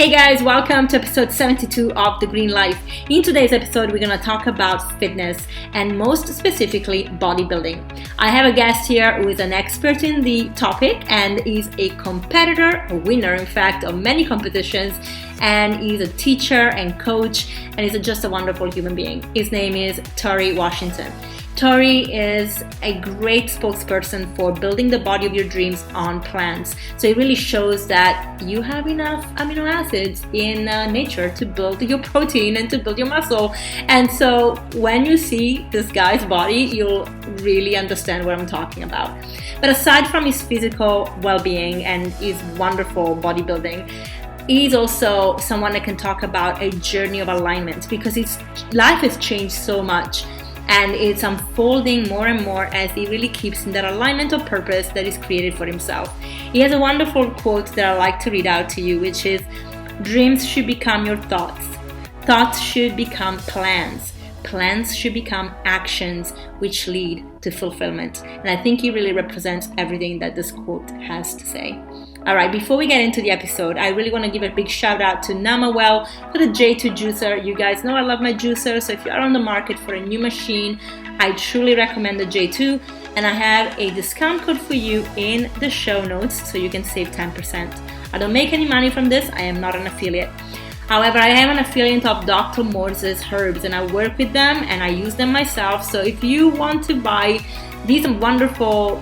Hey guys, welcome to episode 72 of The Green Life. In today's episode, we're going to talk about fitness and most specifically bodybuilding. I have a guest here who is an expert in the topic and is a competitor, a winner in fact, of many competitions, and he's a teacher and coach, and he's just a wonderful human being. His name is Torre Washington. Torre is a great spokesperson for building the body of your dreams on plants. So it really shows that you have enough amino acids in nature to build your protein and to build your muscle. And so when you see this guy's body, you'll really understand what I'm talking about. But aside from his physical well-being and his wonderful bodybuilding, he's also someone that can talk about a journey of alignment because his life has changed so much. And it's unfolding more and more as he really keeps in that alignment of purpose that he's created for himself. He has a wonderful quote that I like to read out to you, which is, "Dreams should become your thoughts. Thoughts should become plans. Plans should become actions which lead to fulfillment." And I think he really represents everything that this quote has to say. All right, before we get into the episode, I really want to give a big shout out to Namawell for the J2 juicer. You guys know I love my juicer, so if you are on the market for a new machine, I truly recommend the J2. And I have a discount code for you in the show notes so you can save 10%. I don't make any money from this. I am not an affiliate. However, I am an affiliate of Dr. Morse's herbs and I work with them and I use them myself. So if you want to buy these wonderful,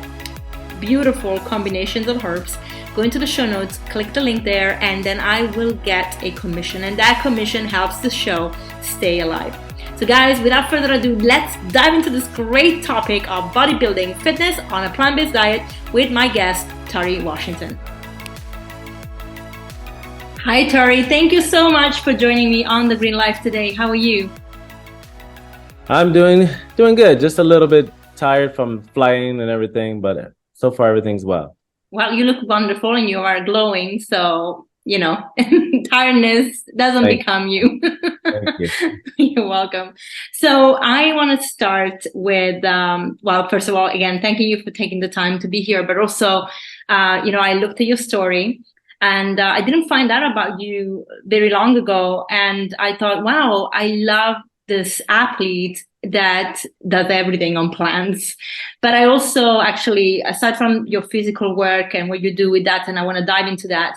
beautiful combinations of herbs, go into the show notes, click the link there, and then I will get a commission. And that commission helps the show stay alive. So guys, without further ado, let's dive into this great topic of bodybuilding fitness on a plant-based diet with my guest, Torre Washington. Hi Torre, thank you so much for joining me on The Green Life today. How are you? I'm doing good. Just a little bit tired from flying and everything, but so far everything's well. Well, you look wonderful and you are glowing, so, tiredness doesn't become you. Thank you. You're welcome. So I want to start with, first of all, again, thanking you for taking the time to be here, but also, I looked at your story and I didn't find out about you very long ago. And I thought, wow, I love this athlete that does everything on plants. But I also actually, aside from your physical work and what you do with that, and I want to dive into that,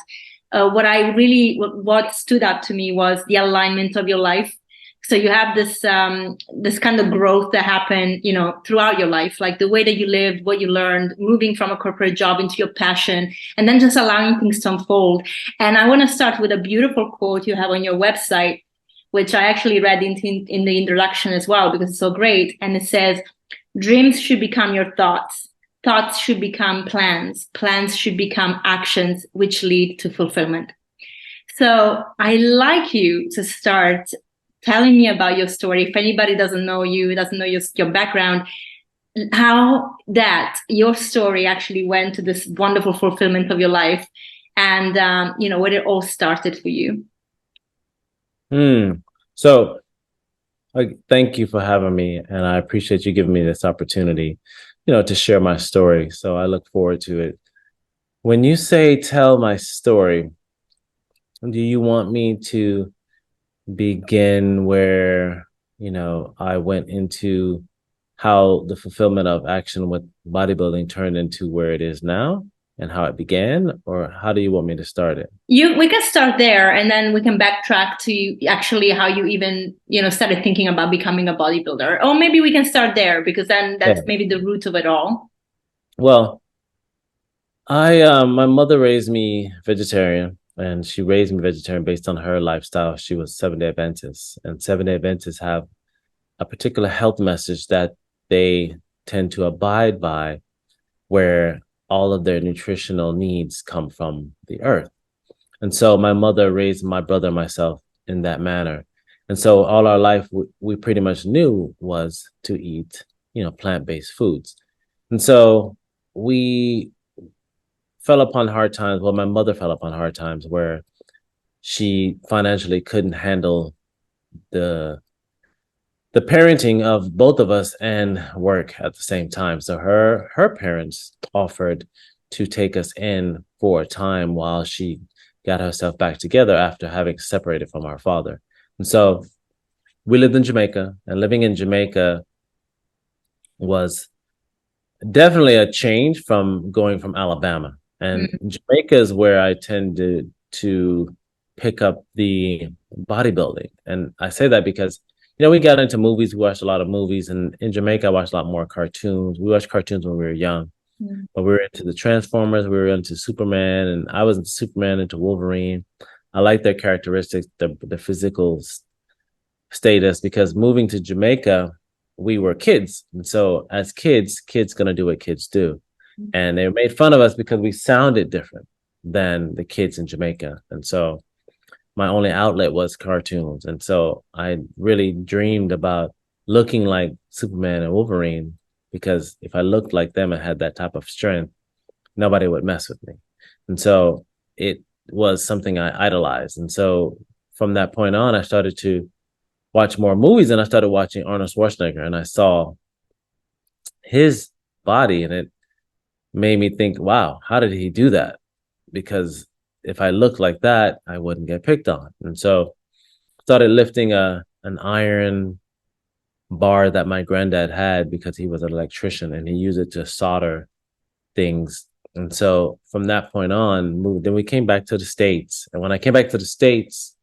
what stood out to me was the alignment of your life. So you have this kind of growth that happened, throughout your life, like the way that you lived, what you learned, moving from a corporate job into your passion, and then just allowing things to unfold. And I want to start with a beautiful quote you have on your website, which I actually read in the introduction as well, because it's so great. And it says, "Dreams should become your thoughts. Thoughts should become plans. Plans should become actions which lead to fulfillment." So I like you to start telling me about your story. If anybody doesn't know you, doesn't know your background, how that your story actually went to this wonderful fulfillment of your life and, where it all started for you. So thank you for having me. And I appreciate you giving me this opportunity, to share my story. So I look forward to it. When you say tell my story, do you want me to begin where, I went into how the fulfillment of action with bodybuilding turned into where it is now? And how it began, or how do you want me to start it? We can start there, and then we can backtrack to actually how you even, started thinking about becoming a bodybuilder. Or maybe we can start there because then that's maybe the root of it all. Well, my mother raised me vegetarian, and she raised me vegetarian based on her lifestyle. She was Seventh-day Adventist, and Seventh-day Adventists have a particular health message that they tend to abide by, where all of their nutritional needs come from the earth. And so my mother raised my brother and myself in that manner. And so all our life, we pretty much knew was to eat, plant-based foods. And so we fell upon hard times. Well, my mother fell upon hard times where she financially couldn't handle the parenting of both of us and work at the same time. So her parents offered to take us in for a time while she got herself back together after having separated from our father. And so we lived in Jamaica, and living in Jamaica was definitely a change from going from Alabama. And Jamaica is where I tended to pick up the bodybuilding. And I say that because, we got into movies, we watched a lot of movies, and in Jamaica, I watched a lot more cartoons. We watched cartoons when we were young, but we were into the Transformers, we were into Superman, and I was into Superman, into Wolverine. I like their characteristics, the physical status, because moving to Jamaica, we were kids. And so as kids gonna do what kids do. And they made fun of us because we sounded different than the kids in Jamaica. And so my only outlet was cartoons. And so I really dreamed about looking like Superman and Wolverine, because if I looked like them and had that type of strength, nobody would mess with me. And so it was something I idolized. And so from that point on, I started to watch more movies, and I started watching Arnold Schwarzenegger, and I saw his body, and it made me think, wow, how did he do that? Because if I looked like that, I wouldn't get picked on. And so started lifting an iron bar that my granddad had, because he was an electrician and he used it to solder things. And so from that point on, then we came back to the States. And when I came back to the States,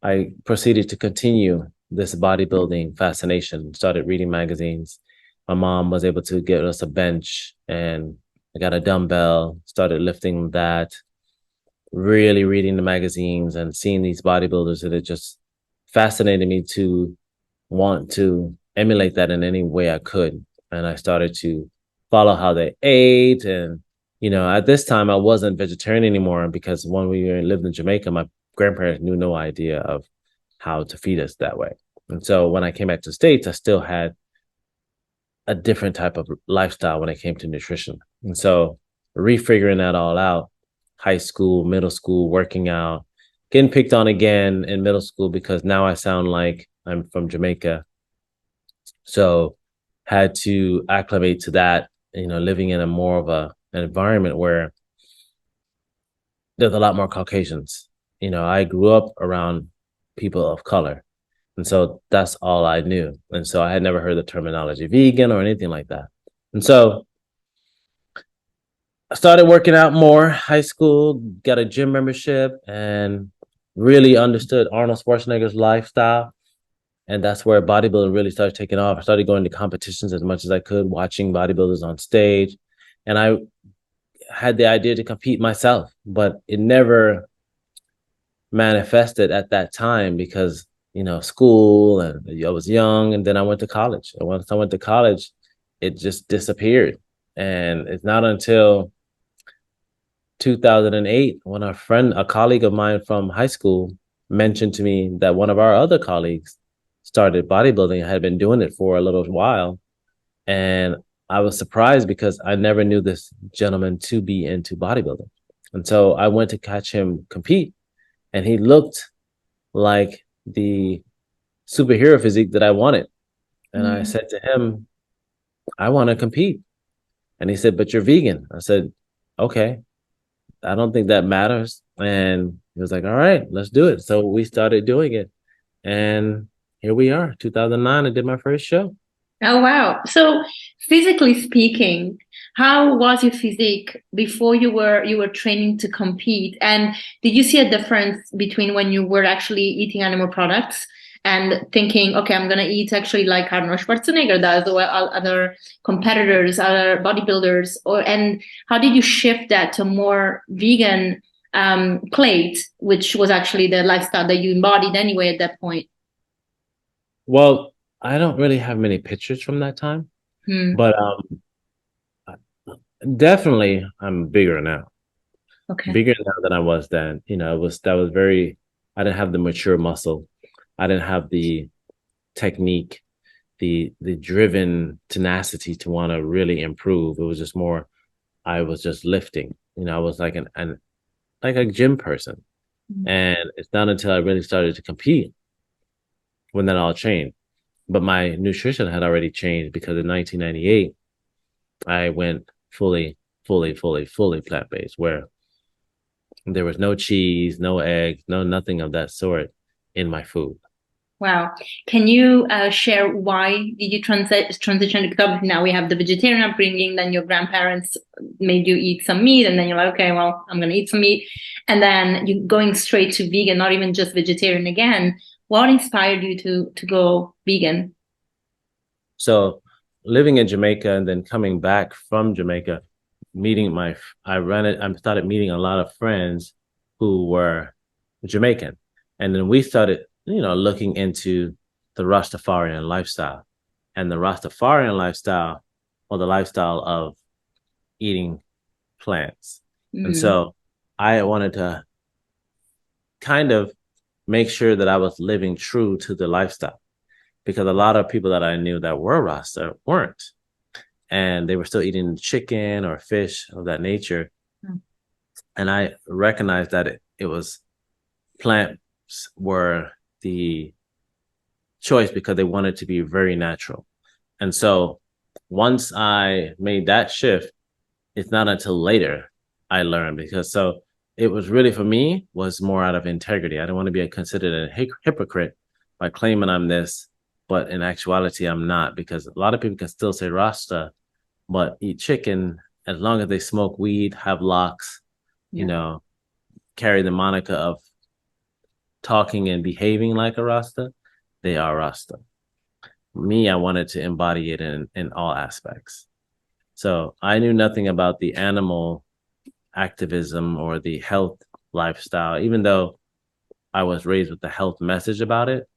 I proceeded to continue this bodybuilding fascination, started reading magazines. My mom was able to get us a bench, and I got a dumbbell, started lifting that, really reading the magazines and seeing these bodybuilders, that it just fascinated me to want to emulate that in any way I could. And I started to follow how they ate. And, at this time I wasn't vegetarian anymore, because when we lived in Jamaica, my grandparents knew no idea of how to feed us that way. And so when I came back to the States, I still had a different type of lifestyle when it came to nutrition. And so refiguring that all out, high school, middle school, working out, getting picked on again in middle school because now I sound like I'm from Jamaica. So had to acclimate to that, living in a more of an environment where there's a lot more Caucasians. I grew up around people of color. And so that's all I knew. And so I had never heard the terminology vegan or anything like that. And so I started working out more, high school, got a gym membership, and really understood Arnold Schwarzenegger's lifestyle. And that's where bodybuilding really started taking off. I started going to competitions as much as I could, watching bodybuilders on stage. And I had the idea to compete myself, but it never manifested at that time because, school, and I was young, and then I went to college. And once I went to college, it just disappeared. And it's not until 2008 when a colleague of mine from high school mentioned to me that one of our other colleagues started bodybuilding and had been doing it for a little while. And I was surprised because I never knew this gentleman to be into bodybuilding. And so I went to catch him compete, and he looked like the superhero physique that I wanted. And I said to him, I want to compete. And he said, but you're vegan. I said, okay, I don't think that matters. And he was like, all right, let's do it. So we started doing it. And here we are, 2009, I did my first show. Oh, wow. So physically speaking, how was your physique before you were training to compete? And did you see a difference between when you were actually eating animal products and thinking, okay, I'm going to eat actually like Arnold Schwarzenegger does, or other competitors, other bodybuilders, and how did you shift that to more vegan plate, which was actually the lifestyle that you embodied anyway at that point? Well, I don't really have many pictures from that time, but definitely I'm bigger now. Okay. Bigger now than I was then. I didn't have the mature muscle. I didn't have the technique, the driven tenacity to want to really improve. It was just more, I was just lifting. I was like like a gym person. And it's not until I really started to compete when that all changed. But my nutrition had already changed, because in 1998, I went fully plant-based, where There was no cheese, no eggs, no nothing of that sort in my food. Wow. Can you share why did you transition? Because obviously now we have the vegetarian upbringing, then your grandparents made you eat some meat, and then you're like, okay, well, I'm going to eat some meat. And then you going straight to vegan, not even just vegetarian again. What inspired you to go vegan? So living in Jamaica and then coming back from Jamaica, I started meeting a lot of friends who were Jamaican. And then we started, looking into the Rastafarian lifestyle. And the Rastafarian lifestyle, or the lifestyle of eating plants. And so I wanted to kind of make sure that I was living true to the lifestyle, because a lot of people that I knew that were Rasta weren't. And they were still eating chicken or fish of that nature. And I recognized that it was plants were the choice because they wanted to be very natural. And so once I made that shift, it's not until later I learned, because so it was really, for me, was more out of integrity. I don't want to be considered a hypocrite by claiming I'm this, but in actuality, I'm not, because a lot of people can still say Rasta, but eat chicken as long as they smoke weed, have locks, carry the moniker of talking and behaving like a Rasta, they are Rasta. Me, I wanted to embody it in all aspects. So I knew nothing about the animal activism or the health lifestyle, even though I was raised with the health message about it.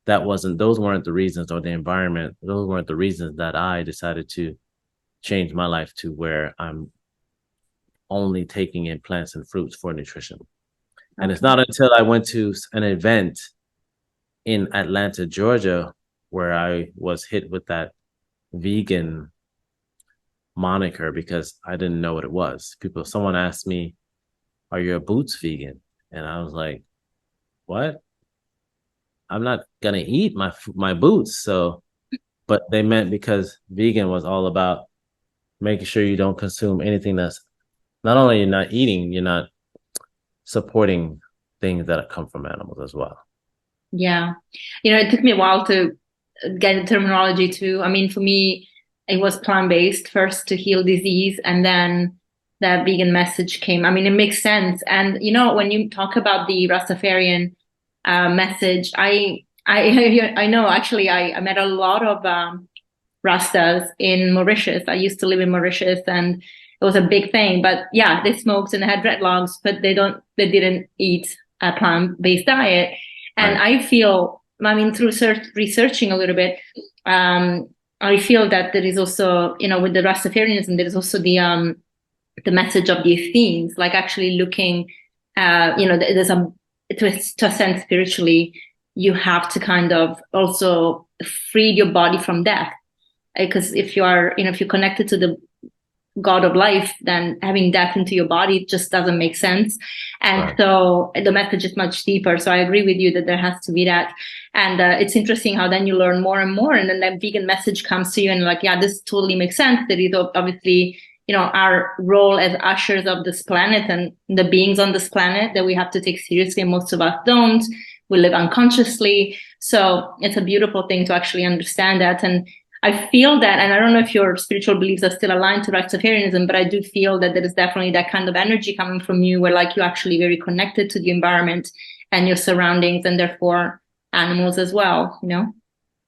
Those weren't the reasons, or the environment. Those weren't the reasons that I decided to change my life to where I'm only taking in plants and fruits for nutrition. Okay. And it's not until I went to an event in Atlanta, Georgia, where I was hit with that vegan moniker, because I didn't know what it was. Someone asked me, "Are your boots vegan?" And I was like, "What? I'm not gonna eat my boots." So, but they meant because vegan was all about making sure you don't consume anything that's not only you're not eating, you're not supporting things that come from animals as well. Yeah. It took me a while to get the terminology too. I mean, for me, it was plant-based first to heal disease, and then the vegan message came. I mean, it makes sense. And, when you talk about the Rastafarian message, I know, actually, I met a lot of Rastas in Mauritius. I used to live in Mauritius, and it was a big thing. But yeah, they smoked and they had dreadlocks, but they didn't eat a plant-based diet. And right. I feel, through researching a little bit, I feel that there is also, with the Rastafarianism, there is also the message of these themes, like actually looking, there's to a sense spiritually, you have to kind of also free your body from death. Because if you are, if you're connected to the God of life, then having death into your body just doesn't make sense. And right. So the message is much deeper. So I agree with you that there has to be that. And it's interesting how then you learn more and more, and then that vegan message comes to you and like, yeah, this totally makes sense. That is obviously, our role as ushers of this planet and the beings on this planet that we have to take seriously, and most of us don't. We live unconsciously. So it's a beautiful thing to actually understand that. And I feel that, and I don't know if your spiritual beliefs are still aligned to Rastafarianism, but I do feel that there is definitely that kind of energy coming from you, where like you're actually very connected to the environment and your surroundings, and therefore animals as well,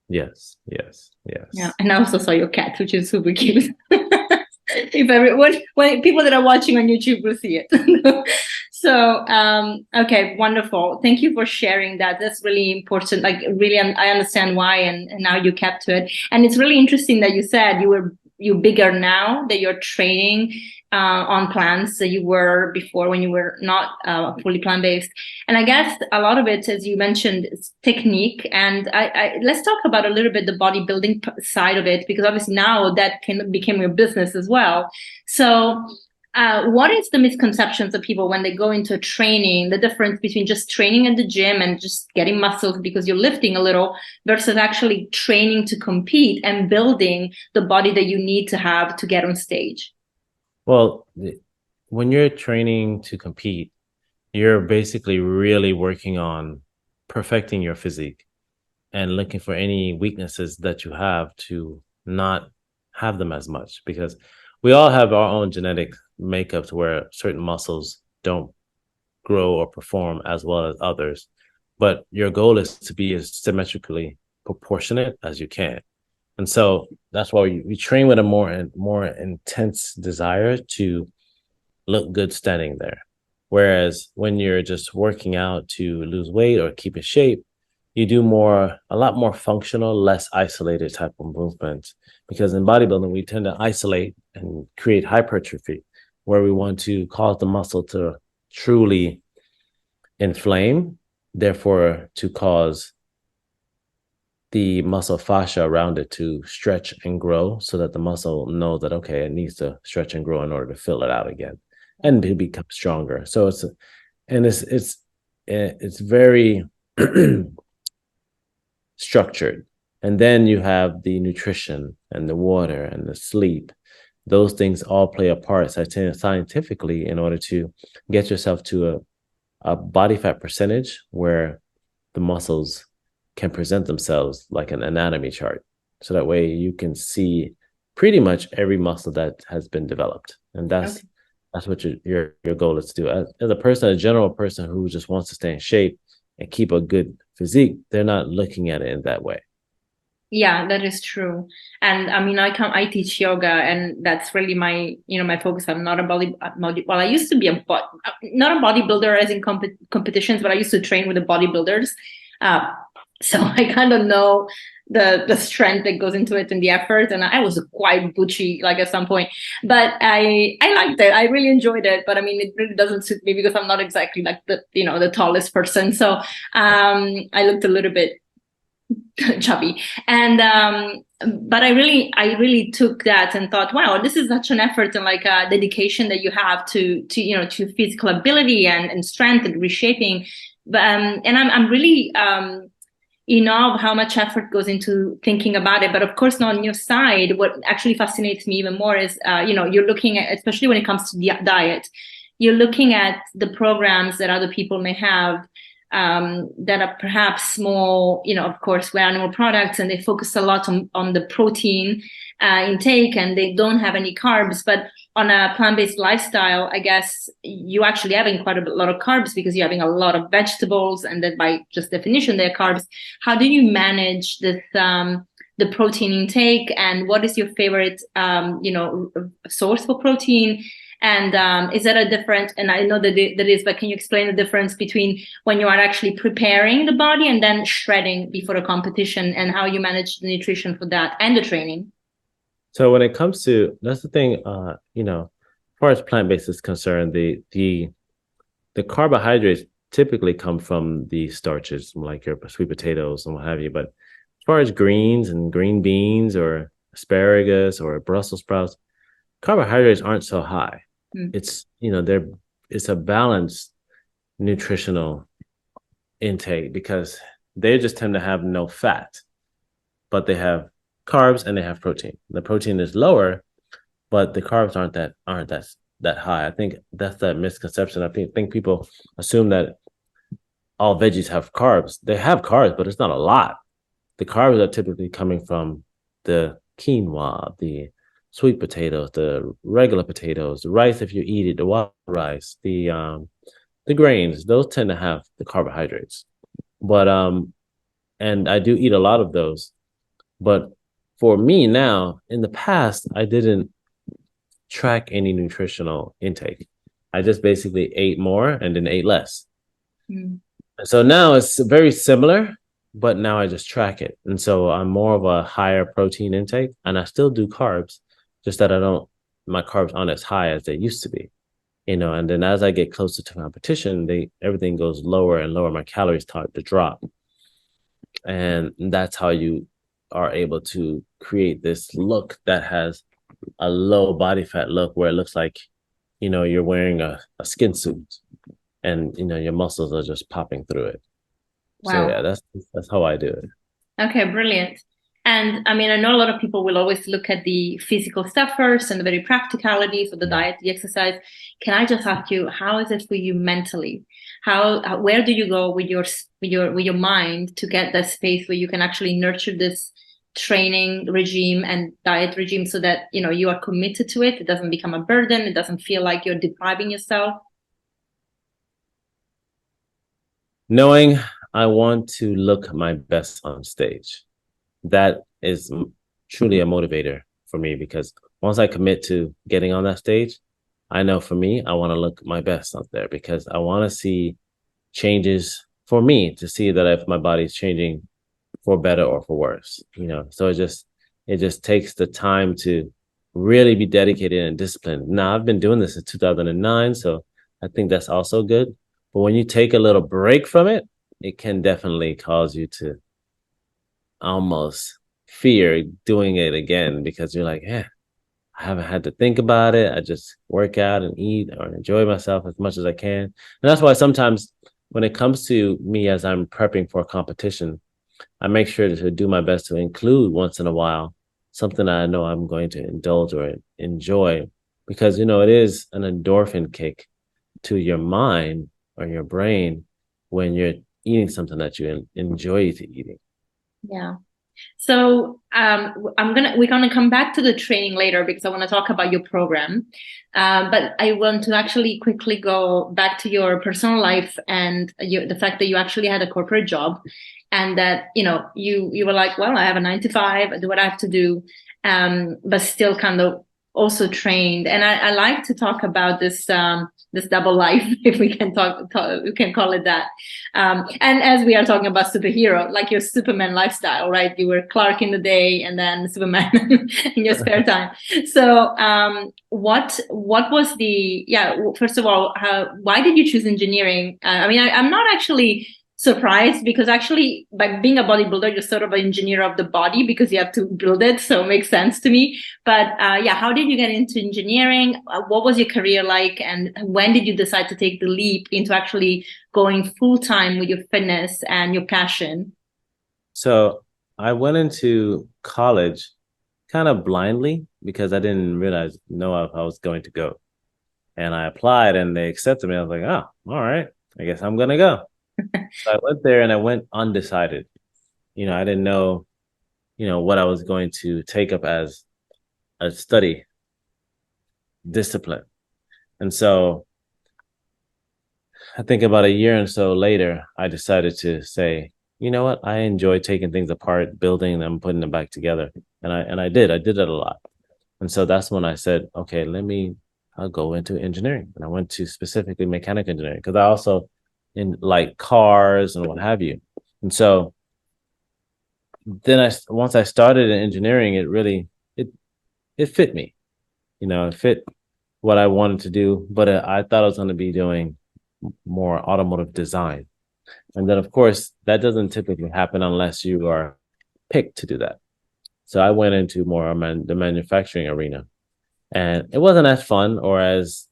Yes. Yeah, and I also saw your cat, which is super cute. When people that are watching on YouTube will see it. So, okay, wonderful. Thank you for sharing that. That's really important. Like, really, I understand why, and now you kept to it. And it's really interesting that you said you're bigger now, that you're training on plants that you were before when you were not fully plant-based. And I guess a lot of it, as you mentioned, is technique. And let's talk about a little bit the bodybuilding side of it, because obviously now that became your business as well. So what is the misconceptions of people when they go into training, the difference between just training at the gym and just getting muscles because you're lifting a little versus actually training to compete and building the body that you need to have to get on stage? Well, when you're training to compete, you're basically really working on perfecting your physique and looking for any weaknesses that you have to not have them as much, because we all have our own genetic makeup to where certain muscles don't grow or perform as well as others. But your goal is to be as symmetrically proportionate as you can. And so that's why we train with a more intense desire to look good standing there. Whereas when you're just working out to lose weight or keep in shape, you do a lot more functional, less isolated type of movements. Because in bodybuilding, we tend to isolate and create hypertrophy, where we want to cause the muscle to truly inflame, therefore to cause the muscle fascia around it to stretch and grow so that the muscle knows that, okay, it needs to stretch and grow in order to fill it out again and to become stronger. So it's very structured. And then you have the nutrition and the water and the sleep. Those things all play a part scientifically in order to get yourself to a body fat percentage where the muscles can present themselves like an anatomy chart. So that way you can see pretty much every muscle that has been developed. And that's what your goal is to do. As a person, a general person who just wants to stay in shape and keep a good physique, they're not looking at it in that way. Yeah, that is true. And I mean, I teach yoga, and that's really my focus. I'm not a well, I used to be not a bodybuilder as in competitions, but I used to train with the bodybuilders. So I kind of know the strength that goes into it and the effort. And I was quite butchy, like at some point, but I liked it. I really enjoyed it. But I mean, it really doesn't suit me because I'm not exactly like the tallest person. So I looked a little bit chubby, and but I really took that and thought, wow, this is such an effort and like a dedication that you have to to physical ability and strength and reshaping. And I'm really of how much effort goes into thinking about it. But of course, on your side, what actually fascinates me even more is you're looking at, especially when it comes to the diet, you're looking at the programs that other people may have, that are perhaps more, of course, we're animal products, and they focus a lot on the protein intake, and they don't have any carbs. But on a plant-based lifestyle, I guess you actually having quite a lot of carbs because you're having a lot of vegetables, and that by just definition, they're carbs. How do you manage this, the protein intake, and what is your favorite, source for protein? And is that a different, and I know that that is, but can you explain the difference between when you are actually preparing the body and then shredding before a competition, and how you manage the nutrition for that and the training? So when it comes to, that's the thing, as far as plant-based is concerned, the carbohydrates typically come from the starches, like your sweet potatoes and what have you. But as far as greens and green beans or asparagus or Brussels sprouts, carbohydrates aren't so high. It's it's a balanced nutritional intake because they just tend to have no fat, but they have carbs and they have protein. The protein is lower, but the carbs aren't that high. I think that's that misconception. I think people assume that all veggies have carbs. They have carbs, but it's not a lot. The carbs are typically coming from the quinoa, the sweet potatoes, the regular potatoes, the rice if you eat it, the white rice, the grains. Those tend to have the carbohydrates. But and I do eat a lot of those. But for me now, in the past, I didn't track any nutritional intake. I just basically ate more and then ate less. So now it's very similar, but now I just track it. And so I'm more of a higher protein intake, and I still do carbs, just that my carbs aren't as high as they used to be, and then as I get closer to competition, everything goes lower and lower. My calories start to drop. And that's how you are able to create this look that has a low body fat look, where it looks like, you're wearing a skin suit and, your muscles are just popping through it. Wow. So yeah, that's how I do it. Okay, brilliant. And I mean, I know a lot of people will always look at the physical stuff first and the very practicalities of the diet, the exercise. Can I just ask you, how is it for you mentally? Where do you go with your mind to get that space where you can actually nurture this training regime and diet regime so that, you know, you are committed to it? It doesn't become a burden. It doesn't feel like you're depriving yourself. Knowing I want to look my best on stage. That is truly a motivator for me, because once I commit to getting on that stage, I know for me, I want to look my best out there, because I want to see changes for me, to see that if my body's changing for better or for worse, you know. So it just takes the time to really be dedicated and disciplined. Now, I've been doing this since 2009, so I think that's also good. But when you take a little break from it, it can definitely cause you to almost fear doing it again, because you're like, yeah, I haven't had to think about it. I just work out and eat or enjoy myself as much as I can. And that's why sometimes when it comes to me, as I'm prepping for a competition, I make sure to do my best to include once in a while something that I know I'm going to indulge or enjoy, because, you know, it is an endorphin kick to your mind or your brain when you're eating something that you enjoy to eating. Yeah. So we're gonna come back to the training later, because I want to talk about your program. But I want to actually quickly go back to your personal life and the fact that you actually had a corporate job, and that, you know, you were like, well, I have a 9 to 5, I do what I have to do, but still kind of also trained. And I like to talk about this double life, if we can we can call it that. And as we are talking about superhero, like your Superman lifestyle, right? You were Clark in the day and then Superman in your spare time. So what was first of all, why did you choose engineering? I mean, I'm not actually surprised, because actually by being a bodybuilder, you're sort of an engineer of the body, because you have to build it. So it makes sense to me. But how did you get into engineering? What was your career like? And when did you decide to take the leap into actually going full time with your fitness and your passion? So I went into college kind of blindly, because I didn't know if I was going to go. And I applied and they accepted me. I was like, oh, all right, I guess I'm going to go. So I went there and I went undecided. You know, I didn't know, you know, what I was going to take up as a study discipline. And so I think about a year and so later, I decided to say, you know what, I enjoy taking things apart, building them, putting them back together. And I did it a lot. And so that's when I said, okay, I'll go into engineering. And I went to specifically mechanical engineering, because I also in like cars and what have you. And so then once I started in engineering, it fit me, you know, it fit what I wanted to do, but I thought I was going to be doing more automotive design. And then of course that doesn't typically happen unless you are picked to do that. So I went into more the manufacturing arena, and it wasn't as fun or as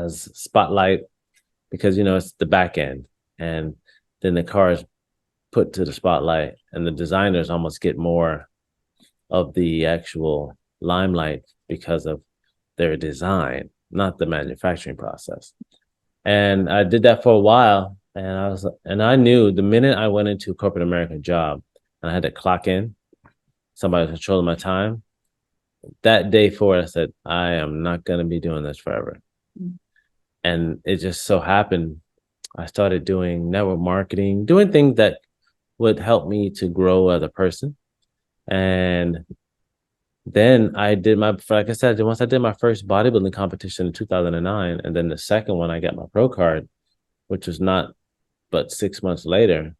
spotlight, because, you know, it's the back end, and then the car is put to the spotlight, and the designers almost get more of the actual limelight because of their design, not the manufacturing process. And I did that for a while, and I knew the minute I went into a corporate American job and I had to clock in, somebody was controlling my time. That day forward, I said, I am not going to be doing this forever. Mm-hmm. And it just so happened, I started doing network marketing, doing things that would help me to grow as a person. And then like I said, once I did my first bodybuilding competition in 2009, and then the second one, I got my pro card, which was not but 6 months later,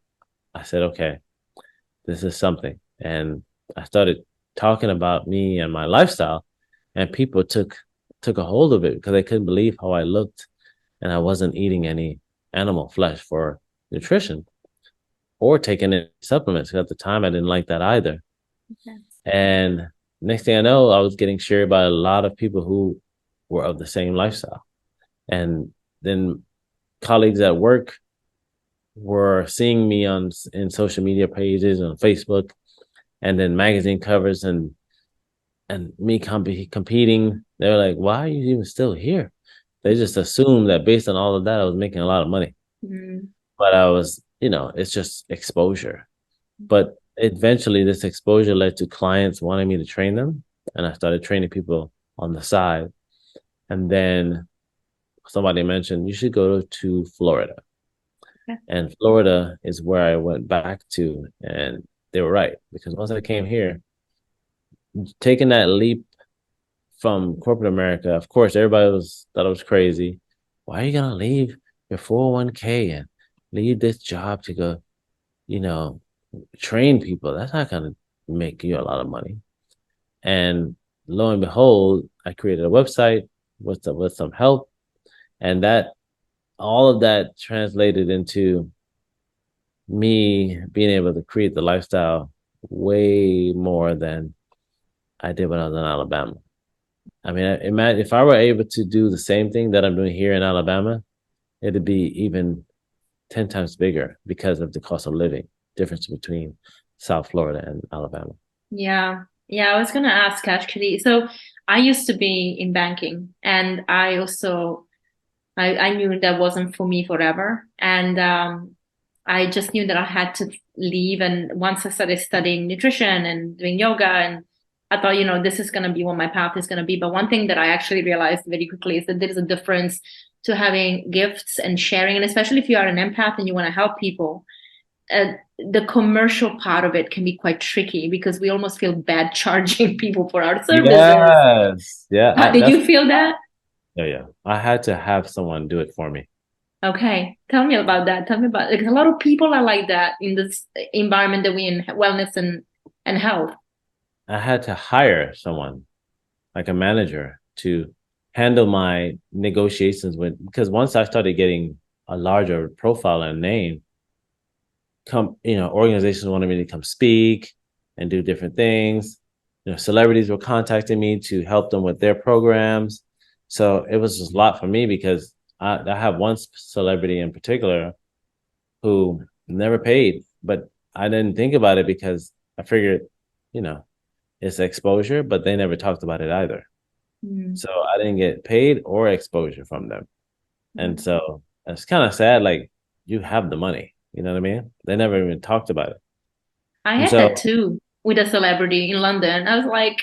I said, okay, this is something. And I started talking about me and my lifestyle, and people took a hold of it, because they couldn't believe how I looked, and I wasn't eating any animal flesh for nutrition or taking any supplements. At the time, I didn't like that either. Okay. And next thing I know, I was getting shared by a lot of people who were of the same lifestyle. And then colleagues at work were seeing me in social media pages on Facebook and then magazine covers and me competing. They were like, "Why are you even still here?" They just assumed that based on all of that, I was making a lot of money. Mm. But I was, it's just exposure. But eventually, this exposure led to clients wanting me to train them, and I started training people on the side. And then somebody mentioned you should go to Florida. Okay. And Florida is where I went back to, and they were right because once I came here, taking that leap from corporate America, of course, everybody thought I was crazy. Why are you gonna leave your 401k and leave this job to go, you know, train people? That's not gonna make you a lot of money. And lo and behold, I created a website with some help, and that all of that translated into me being able to create the lifestyle way more than I did when I was in Alabama. I mean, imagine if I were able to do the same thing that I'm doing here in Alabama, it'd be even 10 times bigger because of the cost of living difference between South Florida and Alabama. Yeah. Yeah, I was gonna ask actually. So I used to be in banking, and I knew that wasn't for me forever. And I just knew that I had to leave. And once I started studying nutrition and doing yoga, and I thought, this is going to be what my path is going to be. But one thing that I actually realized very quickly is that there is a difference to having gifts and sharing. And especially if you are an empath and you want to help people, the commercial part of it can be quite tricky because we almost feel bad charging people for our services. Yes. Yeah. Did you feel that? Yeah. I had to have someone do it for me. Okay, tell me about that. Tell me about because a lot of people are like that in this environment that we in wellness and health. I had to hire someone like a manager to handle my negotiations with because once I started getting a larger profile and name, organizations wanted me to come speak and do different things. Celebrities were contacting me to help them with their programs. So it was just a lot for me because I have one celebrity in particular who never paid, but I didn't think about it because I figured, you know, it's exposure, but they never talked about it either. Mm. So I didn't get paid or exposure from them. And so it's kind of sad. Like you have the money, you know what I mean? They never even talked about it. I And had so, that too with a celebrity in London. I was like,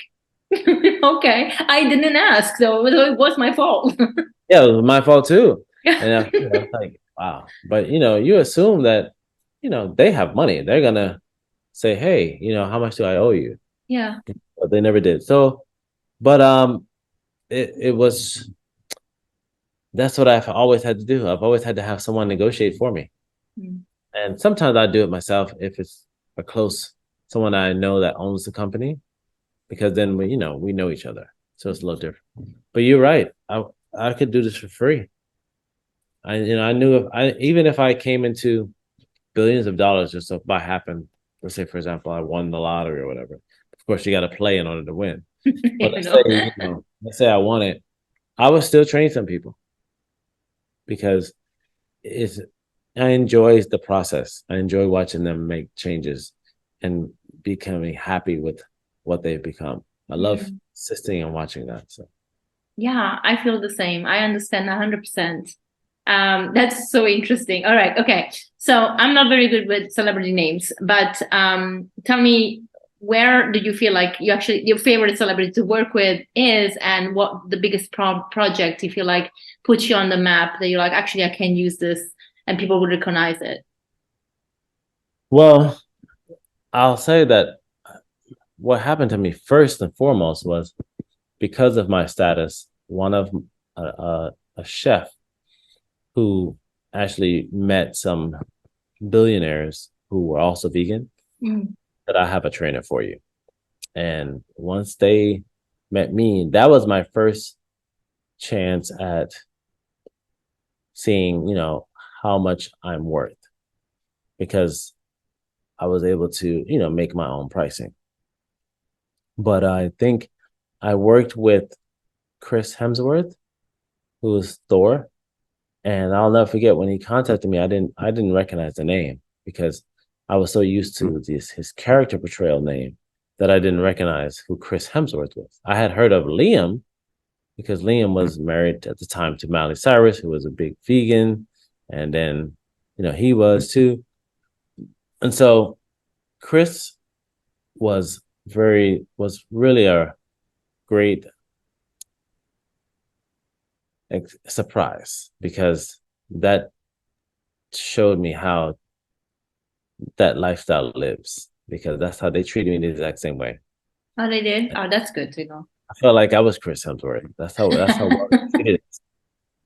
okay, I didn't ask, so it was my fault. yeah, it was my fault too. And Yeah. it's like, wow. But, you assume that, they have money. They're going to say, hey, how much do I owe you? Yeah. But they never did. So, but it was that's what I've always had to do. I've always had to have someone negotiate for me. Mm. And sometimes I do it myself if it's a close someone I know that owns the company, because then we know each other. So it's a little different. But you're right. I could do this for free. I knew even if I came into billions of dollars just by happen, let's say for example, I won the lottery or whatever. Of course you got to play in order to win. But You know. let's say I won it, I would still train some people because it's I enjoy the process. I enjoy watching them make changes and becoming happy with what they've become. I love Mm. assisting and watching that. So Yeah, I feel the same. I understand 100%. That's so interesting. All right, okay. So I'm not very good with celebrity names, but tell me, where do you feel like your favorite celebrity to work with is, and what the biggest project you feel like puts you on the map that you're like, actually, I can use this and people would recognize it. well, I'll say that what happened to me first and foremost was because of my status. One of a chef who actually met some billionaires who were also vegan, Mm. that I have a trainer for you. And once they met me, that was my first chance at seeing, how much I'm worth, because I was able to, make my own pricing. But I think I worked with Chris Hemsworth, who is Thor, And I'll never forget when he contacted me, I didn't recognize the name because I was so used to his character portrayal name that I didn't recognize who Chris Hemsworth was. I had heard of Liam because Liam was married at the time to Miley Cyrus, who was a big vegan, and then he was too. And so Chris was really a great surprise because that showed me how that lifestyle lives, because that's how they treated me the exact same way. Oh, they did? Oh, that's good to know. I felt like I was Chris Hemsworth. That's how well they treated it.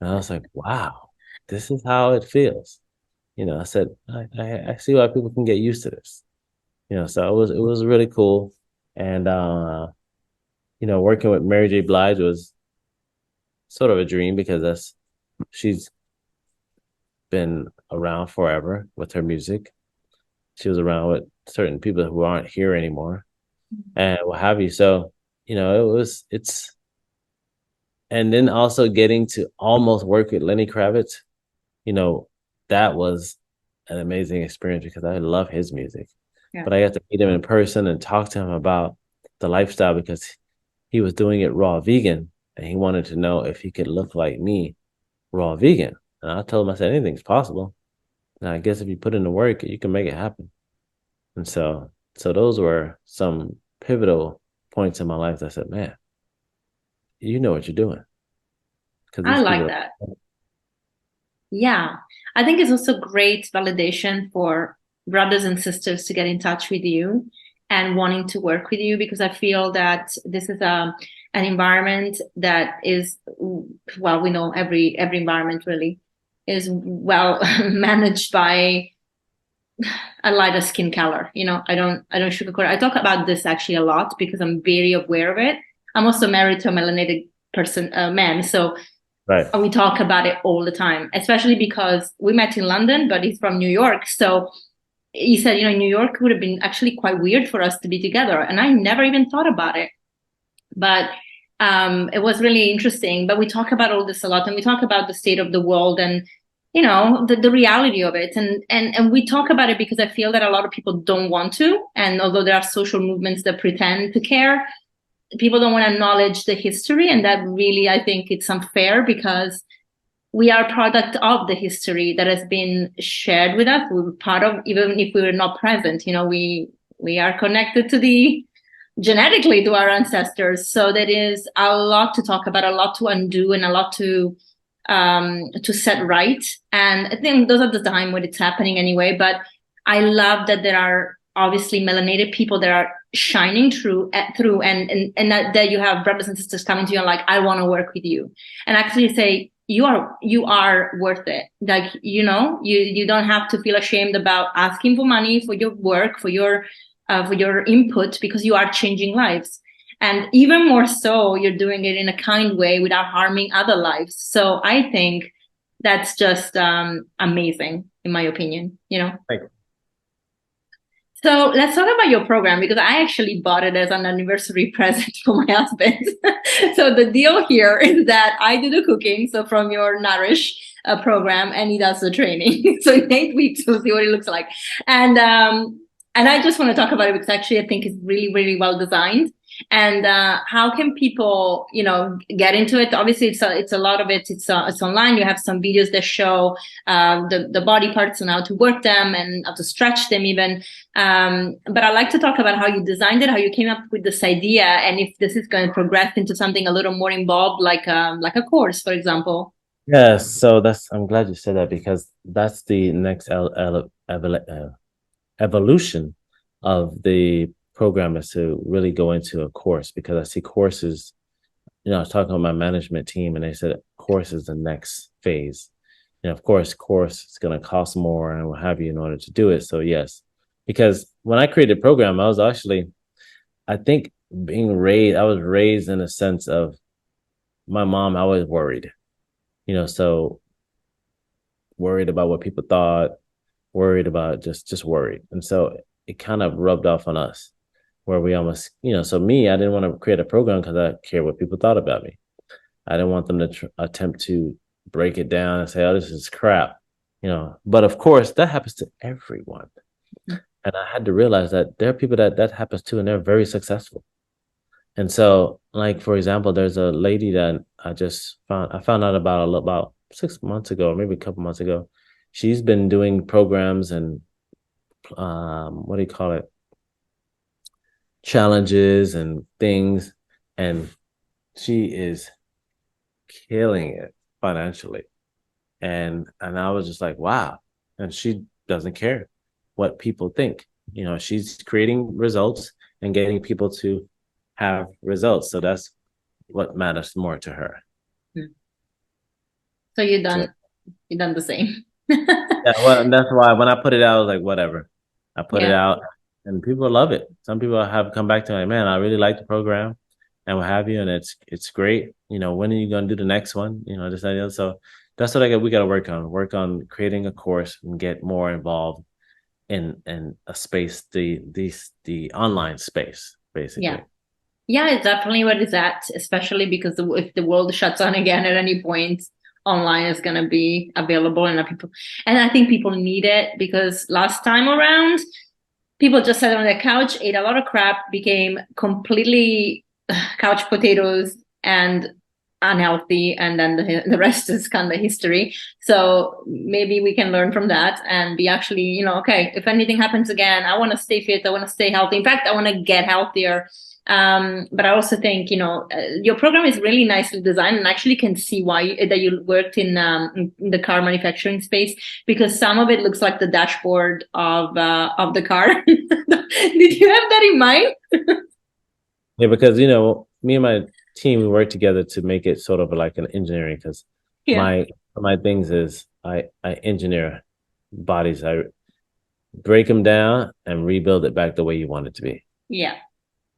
And I was like, wow, this is how it feels. I said, I see why people can get used to this. So it was really cool. And working with Mary J. Blige was sort of a dream because she's been around forever with her music. She was around with certain people who aren't here anymore and what have you. So, and then also getting to almost work with Lenny Kravitz, that was an amazing experience because I love his music. Yeah. But I got to meet him in person and talk to him about the lifestyle because he was doing it raw vegan and he wanted to know if he could look like me raw vegan. And I told him, I said, anything's possible. And I guess if you put in the work, you can make it happen. And so those were some pivotal points in my life that I said, man, you know what you're doing. I like that. Yeah. I think it's also great validation for brothers and sisters to get in touch with you and wanting to work with you, because I feel that this is an environment that is, well, we know every environment really is well managed by a lighter skin color. I don't sugarcoat it. I talk about this actually a lot because I'm very aware of it. I'm also married to a melanated man, so right. We talk about it all the time, especially because we met in London, but he's from New York. So he said, New York would have been actually quite weird for us to be together, and I never even thought about it. But it was really interesting. But we talk about all this a lot, and we talk about the state of the world and the reality of it, and we talk about it because I feel that a lot of people don't want to, and although there are social movements that pretend to care, people don't want to acknowledge the history, and that really, I think it's unfair because we are a product of the history that has been shared with us. We're part of, even if we were not present, we are connected genetically to our ancestors. So there is a lot to talk about, a lot to undo, and a lot to set right. And I think those are the time when it's happening anyway. But I love that there are obviously melanated people that are shining through and that you have brothers and sisters coming to you and like, I want to work with you, and actually say, you are worth it. Like, you don't have to feel ashamed about asking for money for your work, for your input, because you are changing lives. And even more so, you're doing it in a kind way without harming other lives. So I think that's just amazing, in my opinion, Thank you. So let's talk about your program, because I actually bought it as an anniversary present for my husband. So the deal here is that I do the cooking, so from your Nourish program, and he does the training. So in 8 weeks, we'll see what it looks like. And I just want to talk about it because actually I think it's really, really well designed. And how can people, get into it? Obviously, it's a lot of it. It's online. You have some videos that show the body parts and how to work them and how to stretch them even. But I like to talk about how you designed it, how you came up with this idea, and if this is going to progress into something a little more involved, like a course, for example. Yes. So I'm glad you said that, because that's the next evolution of the program, is to really go into a course, because I see courses, I was talking with my management team and they said course is the next phase. Of course is going to cost more and what have you in order to do it. So yes, because when I created the program, I was actually, I think I was raised in a sense of my mom always worried, so worried about what people thought, worried about just worried. And so it kind of rubbed off on us, where we almost, so me, I didn't want to create a program because I care what people thought about me. I didn't want them to attempt to break it down and say, oh, this is crap, but of course that happens to everyone. And I had to realize that there are people that happens to, and they're very successful. And so, like, for example, there's a lady that I found out about 6 months ago, or maybe a couple months ago. She's been doing programs and what do you call it? Challenges and things. And she is killing it financially. And I was just like, wow. And she doesn't care what people think. She's creating results and getting people to have results. So that's what matters more to her. So you done the same. Yeah, well, and that's why when I put it out, I was like, whatever. I put it out and people love it. Some people have come back to me, like, man, I really like the program and what have you. And it's great. When are you going to do the next one? This idea. So that's what we got to work on creating a course and get more involved in a space, the online space, basically. Yeah, it's definitely what it's at, especially because if the world shuts down again at any point, online is going to be available, and I think people need it, because last time around, people just sat on their couch, ate a lot of crap, became completely couch potatoes and unhealthy, and then the rest is kind of history. So maybe we can learn from that and be actually, okay, if anything happens again, I want to stay fit, I want to stay healthy. In fact, I want to get healthier. But I also think, your program is really nicely designed, and actually can see why that you worked in the car manufacturing space, because some of it looks like the dashboard of the car. Did you have that in mind? Yeah, because me and my team, we work together to make it sort of like an engineering, because my things is I engineer bodies. I break them down and rebuild it back the way you want it to be.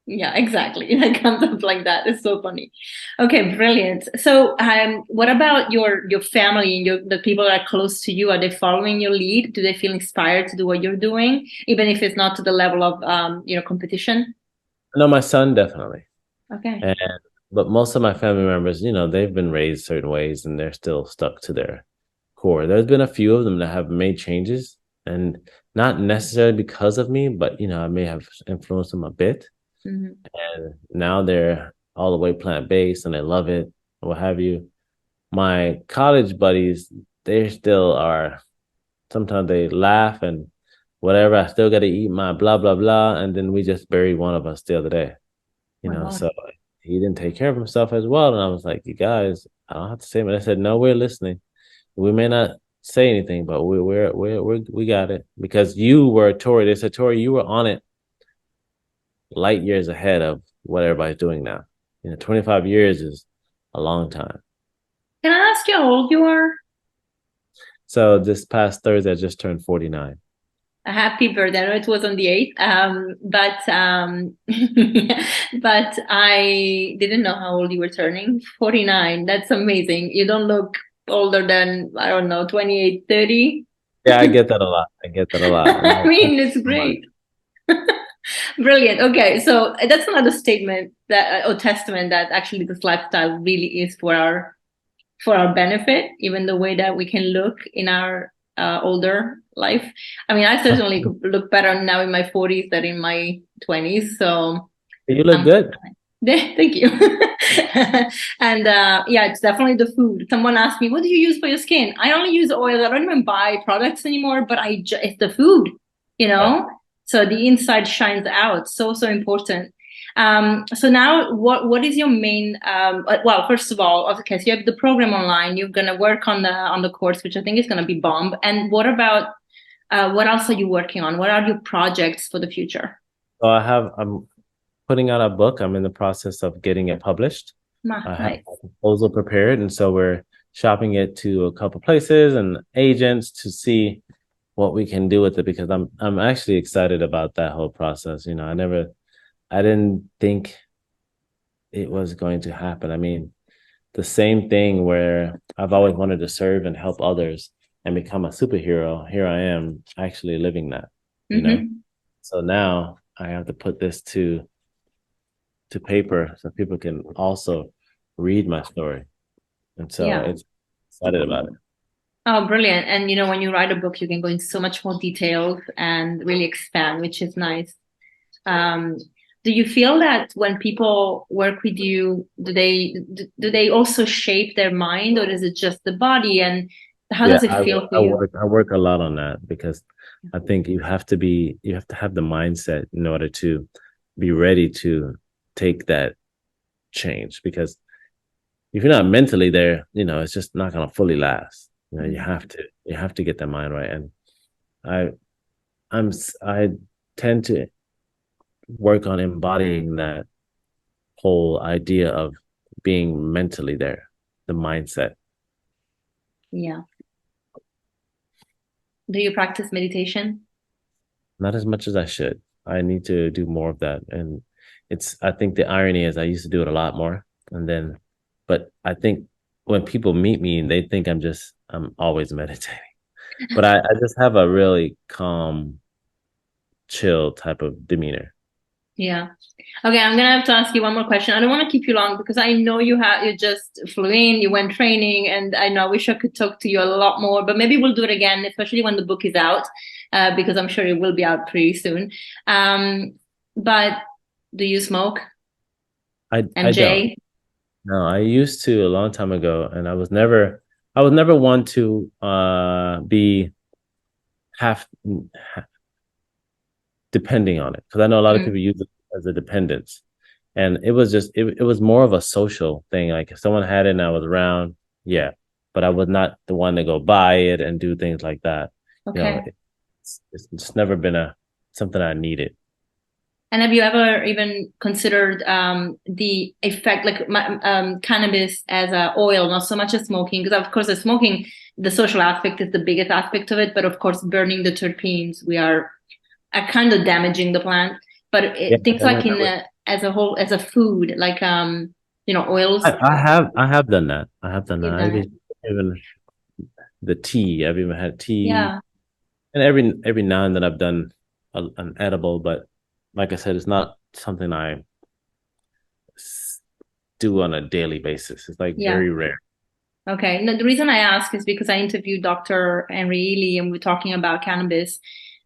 Yeah, exactly. It comes up like that. It's so funny. Okay, brilliant. So, what about your family and the people that are close to you? Are they following your lead? Do they feel inspired to do what you're doing, even if it's not to the level of competition? No, my son definitely. Okay. But most of my family members, they've been raised certain ways and they're still stuck to their core. There's been a few of them that have made changes, and not necessarily because of me, but I may have influenced them a bit. Mm-hmm. And now they're all the way plant-based and they love it, what have you. My college buddies, they still are, sometimes they laugh and whatever, I still got to eat my blah, blah, blah. And then we just buried one of us the other day, so he didn't take care of himself as well. And I was like, you guys, I don't have to say, but I said, no, we're listening. We may not say anything, but we got it, because you were Torre. They said, Torre, you were on it light years ahead of what everybody's doing now. 25 years is a long time. Can I ask you how old you are? So this past Thursday, I just turned 49. A happy birthday. I know it was on the 8th, but I didn't know how old you were turning. 49. That's amazing. You don't look older than, I don't know, 28, 30. Yeah, I get that a lot. I mean, it's great. Brilliant. Okay, so that's another statement or testament that actually this lifestyle really is for our benefit, even the way that we can look in our older life. I mean, I certainly look better now in my 40s than in my 20s. So you look good. Thank you. And it's definitely the food. Someone asked me, what do you use for your skin? I only use oil. I don't even buy products anymore, but it's the food, Yeah. So the inside shines out. So important. So now what is your main, well, first of all, okay, so you have the program online, you're going to work on the course, which I think is going to be bomb. And what about, what else are you working on? What are your projects for the future? So I'm putting out a book. I'm in the process of getting it published. I have a proposal prepared. And so we're shopping it to a couple places and agents to see what we can do with it, because I'm actually excited about that whole process. I didn't think it was going to happen. I mean, the same thing where I've always wanted to serve and help others and become a superhero. Here I am actually living that, So now I have to put this to paper so people can also read my story. And so it's excited about it. Oh, brilliant. And when you write a book, you can go into so much more detail and really expand, which is nice. Um, do you feel that when people work with you, do they also shape their mind, or is it just the body? And how Yeah, does it feel for you? I work a lot on that because I think you have to have the mindset in order to be ready to take that change. Because if you're not mentally there, it's just not gonna fully last. You have to get that mind right. And I I tend to work on embodying that whole idea of being mentally there, the mindset. Yeah. Do you practice meditation? Not as much as I should. I need to do more of that. And I think the irony is I used to do it a lot more. But I think when people meet me, they think I'm always meditating. But I just have a really calm, chill type of demeanor. Yeah. Okay, I'm gonna have to ask you one more question. I don't want to keep you long because I know you just flew in, you went training, and I know I wish I could talk to you a lot more, but maybe we'll do it again, especially when the book is out, because I'm sure it will be out pretty soon. But do you smoke? I MJ? don't. No, I used to a long time ago, and I was never one to be half depending on it, because I know a lot of people use it as a dependence, and it was it was more of a social thing. Like if someone had it and I was around, yeah, but I was not the one to go buy it and do things like that. Okay. It's just never been something I needed. And have you ever even considered the effect, like cannabis as a oil, not so much as smoking? Because of course, the smoking, the social aspect is the biggest aspect of it, but of course, burning the terpenes, we are kind of damaging the plant. But things like as a whole, as a food, like oils. I have done that. I have done that. Even the tea. I've even had tea. Yeah. And every now and then I've done an edible, but like I said, it's not something I do on a daily basis. It's like very rare. Okay. No, the reason I ask is because I interviewed Dr. Henry Ely, and we're talking about cannabis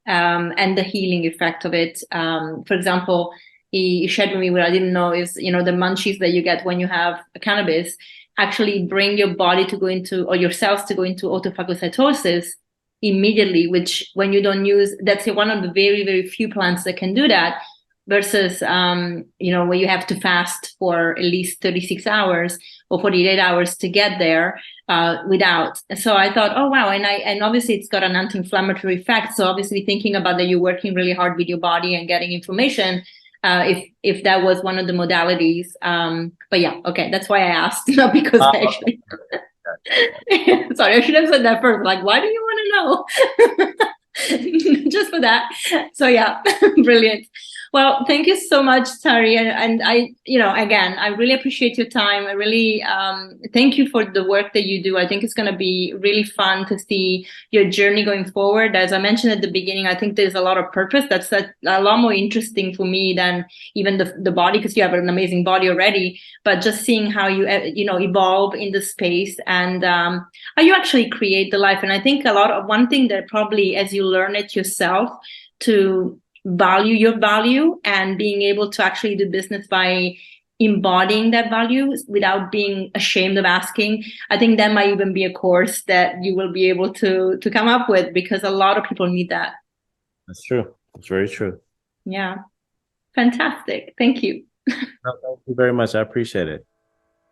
and the healing effect of it. For example, he shared with me what I didn't know is, the munchies that you get when you have cannabis actually bring your body to go into, or your cells to go into autophagocytosis immediately, which when you don't use, that's one of the very, very few plants that can do that, versus, where you have to fast for at least 36 hours or 48 hours to get there without. So I thought, oh, wow. And obviously it's got an anti-inflammatory effect. So obviously thinking about that, you're working really hard with your body and getting inflammation, if that was one of the modalities. But yeah, okay. That's why I asked, not because I actually... Sorry, I should have said that first. Like, why do you want to know? Just for that. So yeah, brilliant. Well, thank you so much, Tari. And I, again, I really appreciate your time. I really thank you for the work that you do. I think it's going to be really fun to see your journey going forward. As I mentioned at the beginning, I think there's a lot of purpose. That's a lot more interesting for me than even the body, because you have an amazing body already. But just seeing how you, evolve in the space and how you actually create the life. And I think one thing that probably, as you learn it yourself, to value your value and being able to actually do business by embodying that value without being ashamed of asking. I think that might even be a course that you will be able to come up with, because a lot of people need that. That's true. That's very true. Yeah. Fantastic. Thank you. No, thank you very much. I appreciate it.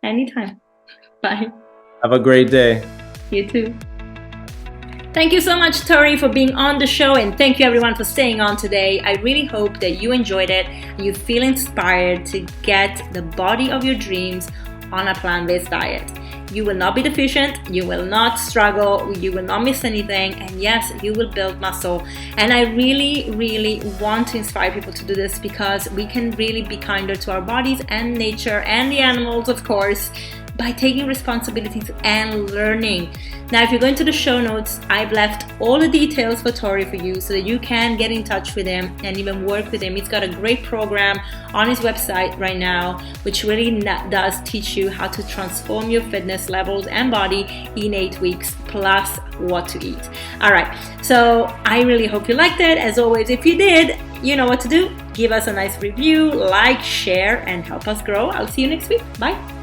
Anytime. Bye. Have a great day. You too. Thank you so much, Tori, for being on the show, and thank you everyone for staying on today. I really hope that you enjoyed it, you feel inspired to get the body of your dreams on a plant-based diet. You will not be deficient, you will not struggle, you will not miss anything, and yes, you will build muscle. And I really, really want to inspire people to do this, because we can really be kinder to our bodies and nature and the animals, of course, by taking responsibilities and learning. Now, if you go into the show notes, I've left all the details for Torre for you so that you can get in touch with him and even work with him. He's got a great program on his website right now, which really does teach you how to transform your fitness levels and body in 8 weeks, plus what to eat. All right, so I really hope you liked it. As always, if you did, you know what to do. Give us a nice review, like, share, and help us grow. I'll see you next week. Bye.